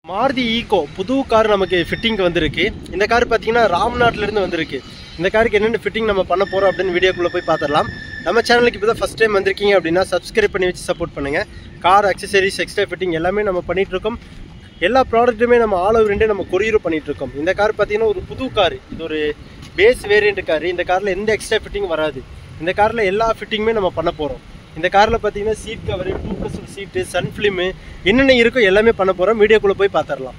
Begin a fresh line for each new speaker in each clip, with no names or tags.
Maruti ego புது car நமக்கு ஃபிட்டிங்க்கு வந்திருக்கு. இந்த கார் பார்த்தீங்கன்னா ராம்நாட்லேருந்து வந்திருக்கு. இந்த காருக்கு என்னென்ன ஃபிட்டிங் நம்ம பண்ண போகிறோம் அப்படின்னு வீடியோக்குள்ளே போய் பார்த்துடலாம். நம்ம சேனலுக்கு இப்போ தான் ஃபஸ்ட் டைம் வந்திருக்கீங்க அப்படின்னா சப்ஸ்கிரைப் பண்ணி வச்சு சப்போர்ட் பண்ணுங்கள். கார் அக்சசரிஸ் எக்ஸ்ட்ரா ஃபிட்டிங் எல்லாமே நம்ம பண்ணிகிட்ருக்கோம். எல்லா ப்ராடக்ட்டுமே நம்ம ஆல் ஓவர் இண்டியா நம்ம கொரியரும் பண்ணிகிட்ருக்கோம். இந்த கார் பார்த்தீங்கன்னா ஒரு புது கார், இது ஒரு பேஸ் வேரியண்ட் கார். இந்த காரில் எந்த எக்ஸ்ட்ரா ஃபிட்டிங் வராது. இந்த காரில் எல்லா ஃபிட்டிங்குமே நம்ம பண்ண போகிறோம். இந்த காரில் பார்த்தீங்கன்னா சீட் கவரு, 2+ சீட்டு, சன் ஃபிலிமு என்னென்ன இருக்கோ எல்லாமே பண்ண போகிறோம். வீடியோக்குள்ளே போய் பார்த்துடலாம்.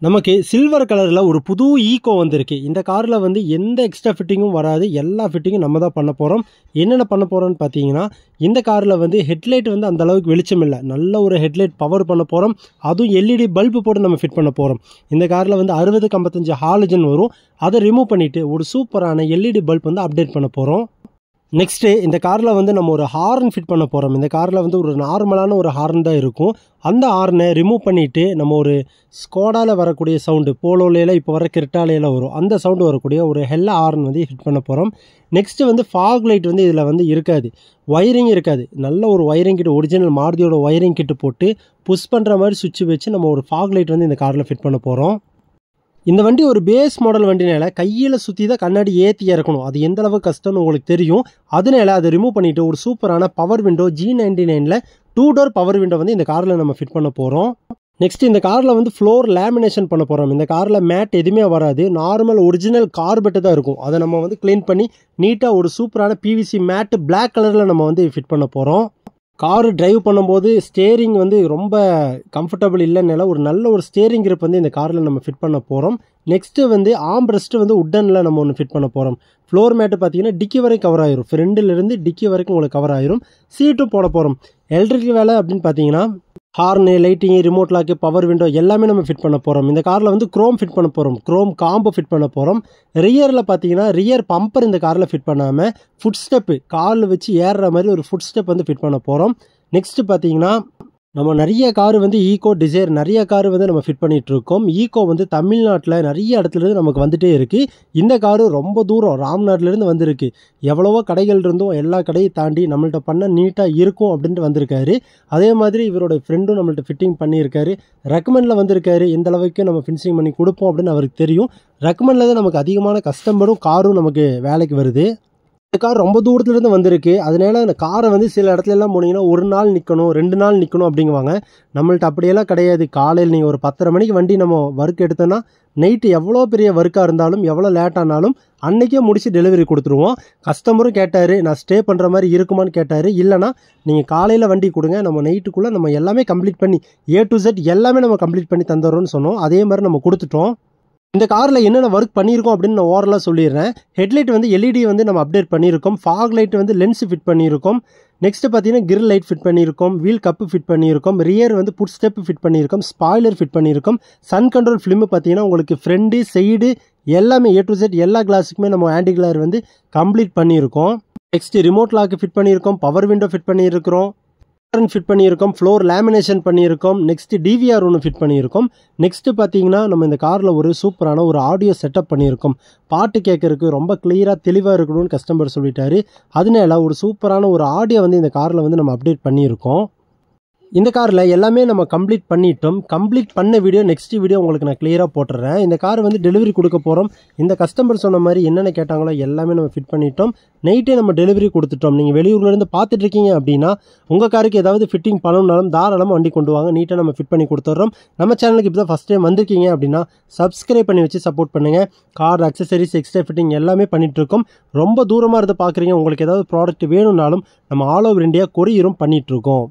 நமக்கு சில்வர் கலரில் ஒரு புது ஈகோ வந்திருக்கு. இந்த காரில் வந்து எந்த எக்ஸ்ட்ரா ஃபிட்டிங்கும் வராது. எல்லா ஃபிட்டிங்கும் நம்ம தான் பண்ண போகிறோம். என்னென்ன பண்ண போகிறோம்னு பார்த்தீங்கன்னா, இந்த காரில் வந்து ஹெட்லைட் வந்து அந்த அளவுக்கு வெளிச்சம் இல்லை. நல்ல ஒரு ஹெட்லைட் பவர் பண்ண போகிறோம். அதுவும் எல்இடி பல்பு போட்டு நம்ம ஃபிட் பண்ண போகிறோம். இந்த காரில் வந்து 60-55 ஹாலஜன் வரும். அதை ரிமூவ் பண்ணிவிட்டு ஒரு சூப்பரான எல்இடி பல்ப் வந்து அப்டேட் பண்ண போகிறோம். நெக்ஸ்ட்டு இந்த காரில் வந்து நம்ம ஒரு ஹார்ன் ஃபிட் பண்ண போகிறோம். இந்த காரில் வந்து ஒரு நார்மலான ஒரு ஹார்ன் தான் இருக்கும். அந்த ஹார்னை ரிமூவ் பண்ணிவிட்டு நம்ம ஒரு ஸ்கோடாவில் வரக்கூடிய சவுண்டு, போலோலையில் இப்போ வர கிரிட்டாலையில் வரும், அந்த சவுண்டு வரக்கூடிய ஒரு ஹெல்லா ஹார்ன் வந்து ஃபிட் பண்ண போகிறோம். நெக்ஸ்ட்டு வந்து ஃபாக் லைட் வந்து இதில் வந்து இருக்காது, ஒயரிங் இருக்காது. நல்ல ஒரு ஒயரிங் கிட்ட, ஒரிஜினல் மாருதியோட ஒயரிங் கிட்ட போட்டு புஷ் பண்ணுற மாதிரி சுவிட்ச் வச்சு நம்ம ஒரு ஃபாக் லைட் வந்து இந்த காரில் ஃபிட் பண்ண போகிறோம். இந்த வண்டி ஒரு பேஸ் மாடல் வண்டினால கையில் சுற்றி தான் கண்ணாடி ஏற்றி இறக்கணும். அது எந்த அளவுக்கு கஷ்டம்னு உங்களுக்கு தெரியும். அதனால அதை ரிமூவ் பண்ணிவிட்டு ஒரு சூப்பரான பவர் விண்டோ G99ல் 2 டோர் பவர் விண்டோ வந்து இந்த காரில் நம்ம ஃபிட் பண்ண போகிறோம். நெக்ஸ்ட் இந்த காரில் வந்து ஃப்ளோர் லேமினேஷன் பண்ண போகிறோம். இந்த காரில் மேட் எதுவுமே வராது, நார்மல் ஒரிஜினல் கார்பெட்டு தான் இருக்கும். அதை நம்ம வந்து க்ளீன் பண்ணி நீட்டாக ஒரு சூப்பரான பிவிசி மேட்டு பிளாக் கலரில் நம்ம வந்து ஃபிட் பண்ண போகிறோம். காரு டிரைவ் பண்ணும்போது ஸ்டேரிங் வந்து ரொம்ப கம்ஃபர்டபுள் இல்லைனால ஒரு நல்ல ஒரு ஸ்டேரிங் கிரிப் வந்து இந்த காரில் நம்ம ஃபிட் பண்ண போகிறோம். நெக்ஸ்ட்டு வந்து ஆம் ரெஸ்ட்டு வந்து உட்டனில் நம்ம ஒன்று ஃபிட் பண்ண போகிறோம். ஃப்ளோர் மேட்டு பார்த்தீங்கன்னா டிக்கி வரைக்கும் கவர் ஆயிரும். ஃப்ரெண்டிலிருந்து டிக்கி வரைக்கும் உங்களுக்கு கவர் ஆயிரும். சீட்டும் போட போகிறோம். எலக்ட்ரிக் வேலை அப்படின்னு பார்த்தீங்கன்னா horn, lighting, remote lock, power window எல்லாமே நம்ம ஃபிட் பண்ண போகிறோம். இந்த காரில் வந்து குரோம் ஃபிட் பண்ண போகிறோம். குரோம் காம்போ ஃபிட் பண்ண போகிறோம். ரியரில் பார்த்தீங்கன்னா ரியர் பம்பர் இந்த காரில் ஃபிட் பண்ணாமல் ஃபுட் ஸ்டெப்பு காரில் வச்சு ஏறுற மாதிரி ஒரு ஃபுட் ஸ்டெப் வந்து ஃபிட் பண்ண போகிறோம். நெக்ஸ்ட்டு பார்த்தீங்கன்னா நம்ம நிறைய காரு வந்து ஈகோ, டிசைர் நிறைய காரு வந்து நம்ம ஃபிட் பண்ணிகிட்ருக்கோம். ஈகோ வந்து தமிழ்நாட்டில் நிறைய இடத்துலேருந்து நமக்கு வந்துகிட்டே இருக்குது. இந்த காரு ரொம்ப தூரம் ராம்நாட்லேருந்து வந்திருக்கு. எவ்வளவோ கடைகள் இருந்தும் எல்லா கடையை தாண்டி நம்மள்ட்ட பண்ண நீட்டாக இருக்கும் அப்படின்ட்டு வந்திருக்காரு. அதே மாதிரி இவரோட ஃப்ரெண்டும் நம்மள்ட்ட ஃபிட்டிங் பண்ணியிருக்காரு. ரெக்கமெண்டில் வந்திருக்காரு. எந்த அளவுக்கு நம்ம ஃபினிஷிங் பண்ணி கொடுப்போம் அப்படின்னு அவருக்கு தெரியும். ரெக்கமெண்டில் தான் நமக்கு அதிகமான கஸ்டமரும் காரும் நமக்கு வேலைக்கு வருது. இந்த கார் ரொம்ப தூரத்துலேருந்து வந்திருக்கு. அதனால அந்த காரை வந்து சில இடத்துலலாம் போனீங்கன்னா 1 நாள் நிற்கணும், 2 நாள் நிற்கணும் அப்படிங்குவாங்க. நம்மள்ட்ட அப்படியெல்லாம் கிடையாது. காலையில் நீங்கள் ஒரு 10:30 மணிக்கு வண்டி நம்ம ஒர்க் எடுத்தோன்னா நைட்டு எவ்வளோ பெரிய ஒர்க்காக இருந்தாலும் எவ்வளோ லேட் ஆனாலும் அன்றைக்கே முடிச்சு டெலிவரி கொடுத்துருவோம். கஸ்டமரும் கேட்டார், நான் ஸ்டே பண்ணுற மாதிரி இருக்குமான்னு கேட்டார். இல்லைனா நீங்கள் காலையில் வண்டி கொடுங்க, நம்ம நைட்டுக்குள்ளே நம்ம எல்லாமே கம்ப்ளீட் பண்ணி A to Z எல்லாமே நம்ம கம்ப்ளீட் பண்ணி தந்துடுறோம்னு சொன்னோம். அதே மாதிரி நம்ம கொடுத்துட்டோம். இந்த காரில் என்னென்ன ஒர்க் பண்ணியிருக்கோம் அப்படின்னு நான் ஓவரலாக சொல்லிடுறேன். ஹெட்லைட் வந்து எல்இடி வந்து நம்ம அப்டேட் பண்ணியிருக்கோம். ஃபாக் லைட் வந்து லென்ஸ் ஃபிட் பண்ணியிருக்கோம். நெக்ஸ்ட்டு பார்த்தீங்கன்னா கிரில் லைட் ஃபிட் பண்ணியிருக்கோம். வீல் கப்பு ஃபிட் பண்ணியிருக்கோம். ரியர் வந்து புட் ஸ்டெப் ஃபிட் பண்ணியிருக்கோம். ஸ்பாய்லர் ஃபிட் பண்ணியிருக்கோம். சன் கண்ட்ரோல் ஃபிலிம் பார்த்தீங்கன்னா உங்களுக்கு ஃப்ரண்ட்டு சைடு எல்லாமே A to Z எல்லா கிளாஸுக்குமே நம்ம ஆன்டி கிளர் வந்து கம்ப்ளீட் பண்ணியிருக்கோம். நெக்ஸ்ட்டு ரிமோட் லாக்கு ஃபிட் பண்ணியிருக்கோம். பவர் விண்டோ ஃபிட் பண்ணியிருக்கிறோம். ஃபிட் பண்ணியிருக்கோம். ஃப்ளோர் லேமினேஷன் பண்ணியிருக்கோம். நெக்ஸ்ட்டு டிவிஆர் ஒன்று ஃபிட் பண்ணியிருக்கோம். நெக்ஸ்ட்டு பார்த்தீங்கன்னா நம்ம இந்த காரில் ஒரு சூப்பரான ஒரு ஆடியோ செட்டப் பண்ணியிருக்கோம். பாட்டு கேட்கறதுக்கு ரொம்ப கிளியராக தெளிவாக இருக்கணும்னு கஸ்டமர் சொல்லிட்டாரு. அதனால ஒரு சூப்பரான ஒரு ஆடியோ வந்து இந்த காரில் வந்து நம்ம அப்டேட் பண்ணியிருக்கோம். இந்த காரில் எல்லாமே நம்ம கம்ப்ளீட் பண்ணிட்டோம். கம்ப்ளீட் பண்ண வீடியோ நெக்ஸ்ட் வீடியோ உங்களுக்கு நான் கிளியராக போட்டுறேன். இந்த கார் வந்து டெலிவரி கொடுக்க போகிறோம். இந்த கஸ்டமர் சொன்ன மாதிரி என்னென்ன கேட்டாங்களோ எல்லாமே நம்ம ஃபிட் பண்ணிட்டோம். நைட்டே நம்ம டெலிவரி கொடுத்துட்டோம். நீங்கள் வெளியூர்லேருந்து பார்த்துட்ருக்கீங்க அப்படின்னா உங்கள் காருக்கு ஏதாவது ஃபிட்டிங் பண்ணணும்னாலும் தாராளமாக வண்டி கொண்டு வாங்க, நீட்டாக நம்ம ஃபிட் பண்ணி கொடுத்துட்றோம். நம்ம சேனலுக்கு இப்போ தான் ஃபஸ்ட் டைம் வந்திருக்கீங்க அப்படின்னா சப்ஸ்கிரைப் பண்ணி வச்சு சப்போர்ட் பண்ணுங்கள். கார் அக்சசரிஸ் எக்ஸ்ட்ரா ஃபிட்டிங் எல்லாமே பண்ணிகிட்ருக்கோம். ரொம்ப தூரமாக இருந்து பார்க்குறீங்க, உங்களுக்கு ஏதாவது ப்ராடக்ட் வேணும்னாலும் நம்ம ஆல் ஓவர் இந்தியா கொரியரும் பண்ணிகிட்ருக்கோம்.